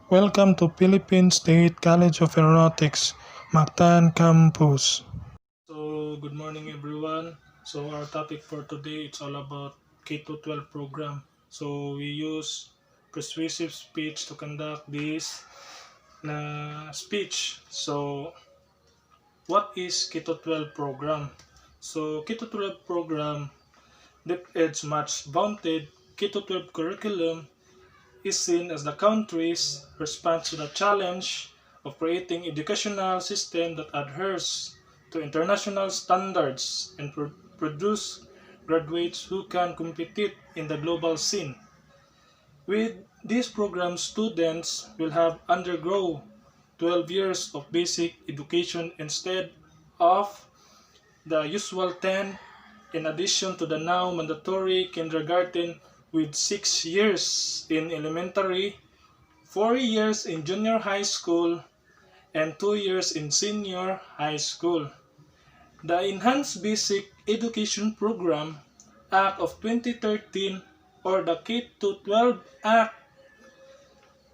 Welcome to Philippine State College of Aeronautics, Mactan Campus. So, good morning everyone. So, our topic for today it's all about K12 program. So, we use persuasive speech to conduct this speech. So, what is Keto 12 program? So, Keto 12 program, the edge much vaunted Keto 12 curriculum is seen as the country's response to the challenge of creating educational system that adheres to international standards and produce graduates who can compete in the global scene. With this program, students will have undergo 12 years of basic education instead of the usual 10, in addition to the now mandatory kindergarten with 6 years in elementary, 4 years in junior high school, and 2 years in senior high school. The Enhanced Basic Education Program Act of 2013 or the K-12 Act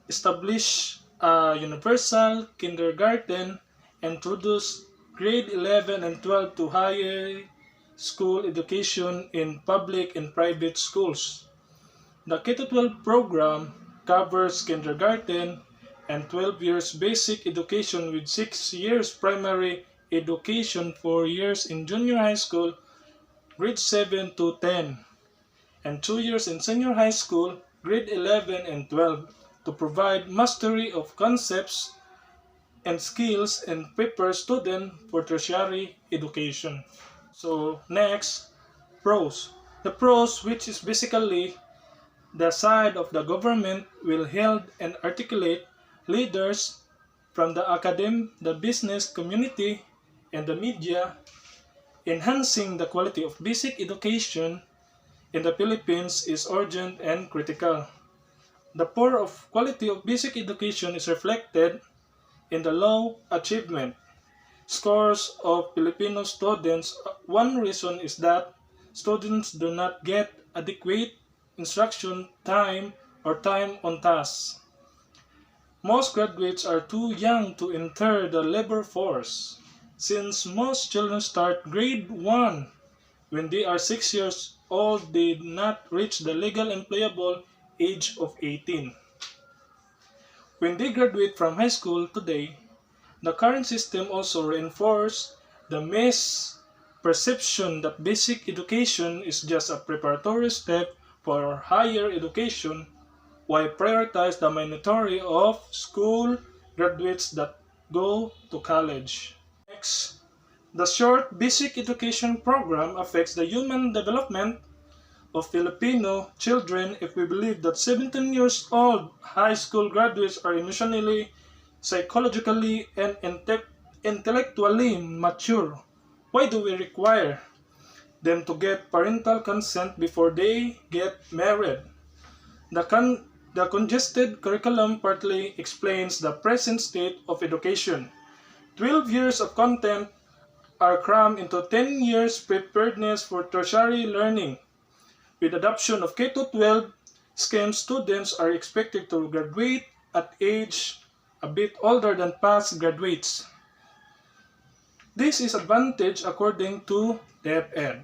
established a universal kindergarten, introduced grade 11 and 12 to higher school education in public and private schools. The K-12 program covers kindergarten and 12 years basic education with 6 years primary education, 4 years in junior high school, grade 7 to 10, and 2 years in senior high school, grade 11 and 12, to provide mastery of concepts and skills and prepare students for tertiary education. So next, pros. The pros, which is basically the side of the government, will hold and articulate leaders from the academy, the business community, and the media, enhancing the quality of basic education in the Philippines is urgent and critical. The poor of quality of basic education is reflected in the low achievement scores of Filipino students. One reason is that students do not get adequate instruction time or time on task. Most graduates are too young to enter the labor force, since most children start grade 1 when they are 6 years old. They do not reach the legal employable age of 18. When they graduate from high school today, the current system also reinforces the misperception that basic education is just a preparatory step for higher education, while prioritize the minority of school graduates that go to college. Next, the short basic education program affects the human development of Filipino children if we believe that 17 years old high school graduates are emotionally, psychologically, and intellectually mature. Why do we require them to get parental consent before they get married? The congested curriculum partly explains the present state of education. 12 years of content are crammed into 10 years preparedness for tertiary learning. With adoption of K-12 scheme, students are expected to graduate at age a bit older than past graduates. This is advantage according to DepEd,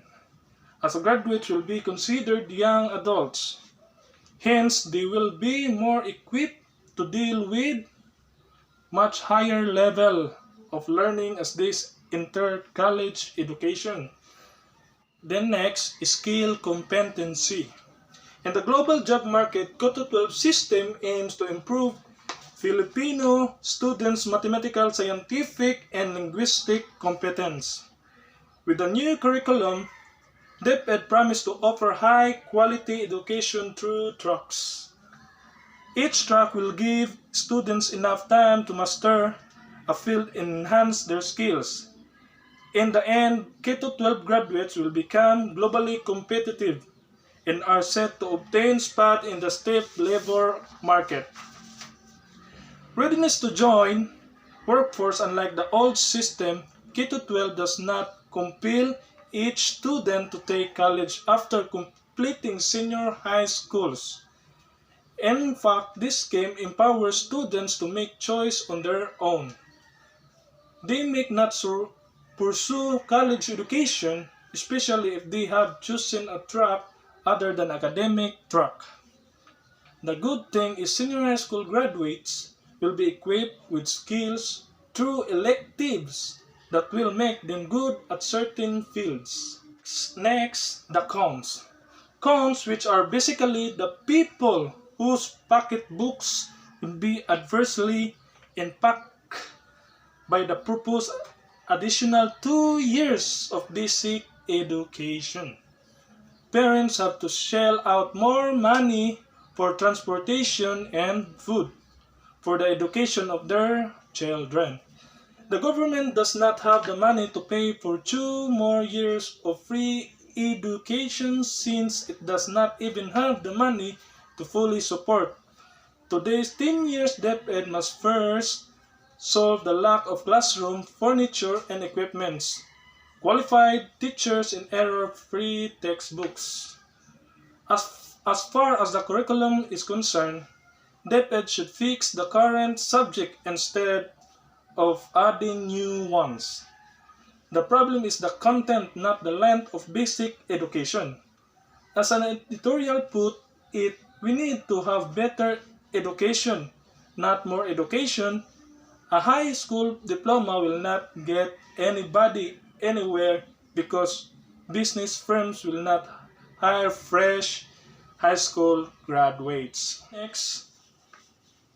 as graduates will be considered young adults. Hence, they will be more equipped to deal with much higher level of learning as they enter college education. Then next, skill competency. In the global job market, K-12 system aims to improve Filipino students' mathematical, scientific, and linguistic competence. With the new curriculum, DepEd promised to offer high-quality education through tracks. Each track will give students enough time to master a field and enhance their skills. In the end, K-12 graduates will become globally competitive and are set to obtain spot in the stiff labor market. Readiness to join workforce. Unlike the old system, K-12 does not compel each student to take college after completing senior high schools. And in fact, this scheme empowers students to make choice on their own. They may not pursue college education, especially if they have chosen a track other than academic track. The good thing is senior high school graduates will be equipped with skills through electives that will make them good at certain fields. Next, the cons. Cons, which are basically the people whose pocketbooks will be adversely impacted by the proposed additional 2 years of basic education. Parents have to shell out more money for transportation and food for the education of their children. The government does not have the money to pay for 2 more years of free education since it does not even have the money to fully support. Today's teen years DepEd must first solve the lack of classroom, furniture, and equipments, qualified teachers, and error-free textbooks. As far as the curriculum is concerned, DepEd should fix the current subject instead of adding new ones. The problem is the content, not the length of basic education. As an editorial put it, we need to have better education, not more education. A high school diploma will not get anybody anywhere because business firms will not hire fresh high school graduates. Next,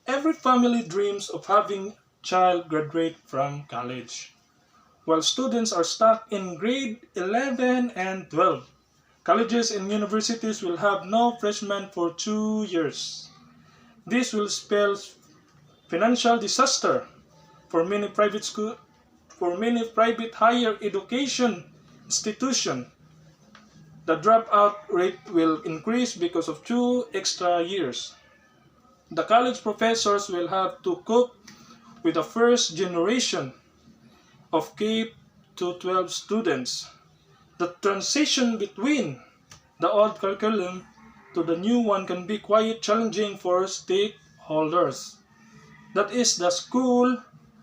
every family dreams of having a child graduate from college, while students are stuck in grade 11 and 12. Colleges and universities will have no freshmen for 2 years. This will spell financial disaster for many private higher education institutions. The dropout rate will increase because of 2 extra years. The college professors will have to cope with the first generation of K12 students. The transition between the old curriculum to the new one can be quite challenging for stakeholders. That is, the school,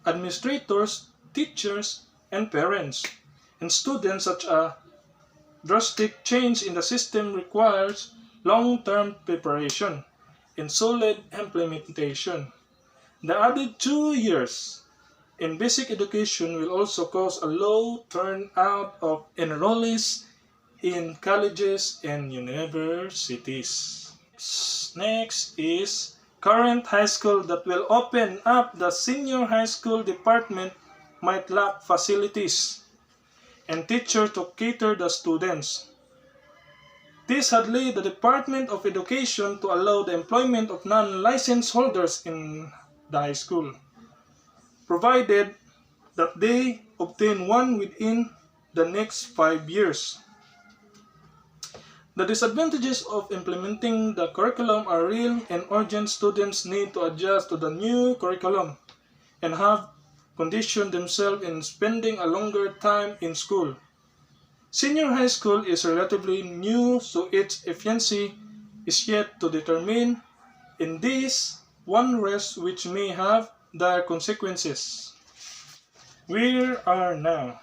administrators, teachers, and parents. And students, such a drastic change in the system requires long-term preparation and solid implementation. The added 2 years in basic education will also cause a low turnout of enrollees in colleges and universities. Next is current high school that will open up the senior high school department might lack facilities and teachers to cater the students. This had led the Department of Education to allow the employment of non-licensed holders in the high school, provided that they obtain one within the next 5 years. The disadvantages of implementing the curriculum are real and urgent. Students need to adjust to the new curriculum and have conditioned themselves in spending a longer time in school. Senior high school is relatively new, so its efficiency is yet to determine. In this, one risk which may have dire consequences. We are now.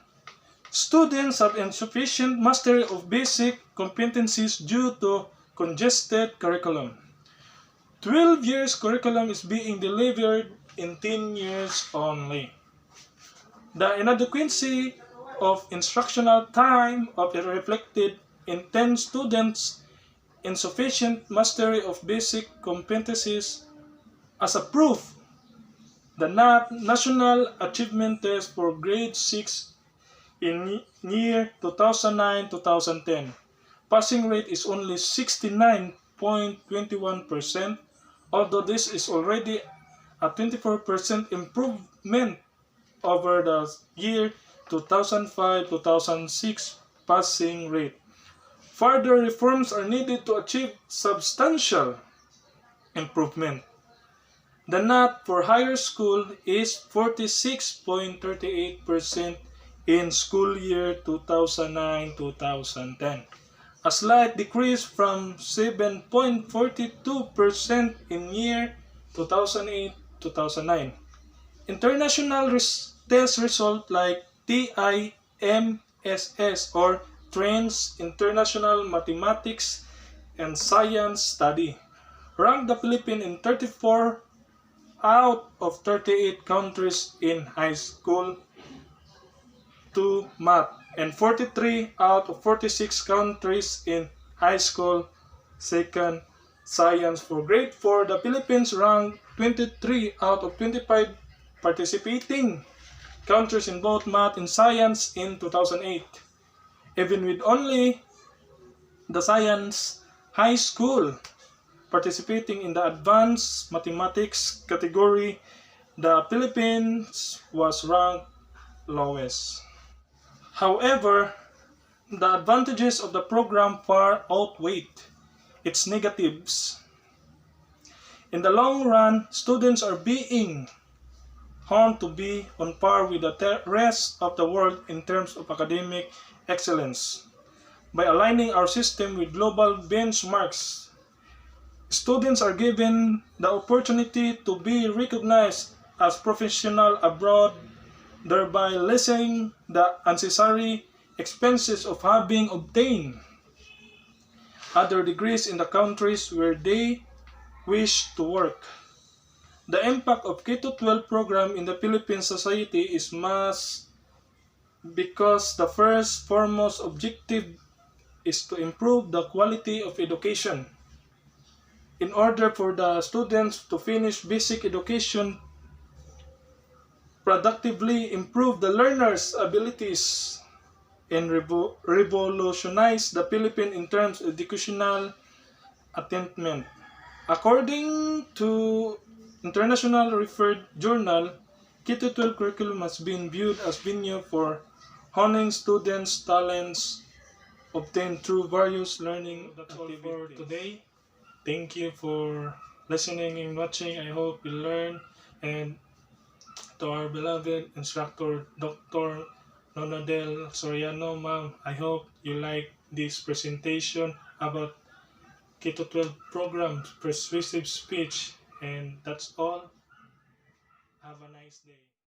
Students have insufficient mastery of basic competencies due to congested curriculum. 12 years curriculum is being delivered in 10 years only. The inadequacy of instructional time of reflected in 10 students' insufficient mastery of basic competencies. As a proof, the National Achievement Test for Grade 6 in year 2009-2010 passing rate is only 69.21%, although this is already a 24% improvement over the year 2005-2006 passing rate. Further reforms are needed to achieve substantial improvement. The NAT for higher school is 46.38% in school year 2009-2010. a slight decrease from 7.42% in year 2008-2009. International test result like TIMSS or Trends International Mathematics and Science Study ranked the Philippines in 34 out of 38 countries in high school to math and 43 out of 46 countries in high school second science. For grade 4, the Philippines ranked 23 out of 25 participating countries in both math and science in 2008. Even with only the science high school participating in the advanced mathematics category, the Philippines was ranked lowest. However, the advantages of the program far outweigh its negatives. In the long run, students are being honed to be on par with the rest of the world in terms of academic excellence. By aligning our system with global benchmarks, students are given the opportunity to be recognized as professionals abroad, thereby lessening the unnecessary expenses of having obtained other degrees in the countries where they wish to work. The impact of K12 program in the Philippine society is mass because the first foremost objective is to improve the quality of education. In order for the students to finish basic education productively, improve the learners' abilities, and revolutionize the Philippines in terms of educational attainment. According to international referred journal, K12 curriculum has been viewed as venue for honing students' talents obtained through various learning activities. That's all for today. Thank you for listening and watching. I hope you learn. And to our beloved instructor, Dr. Nonadel Soriano, ma'am, I hope you like this presentation about Keto 12 program, persuasive speech. And that's all. Have a nice day.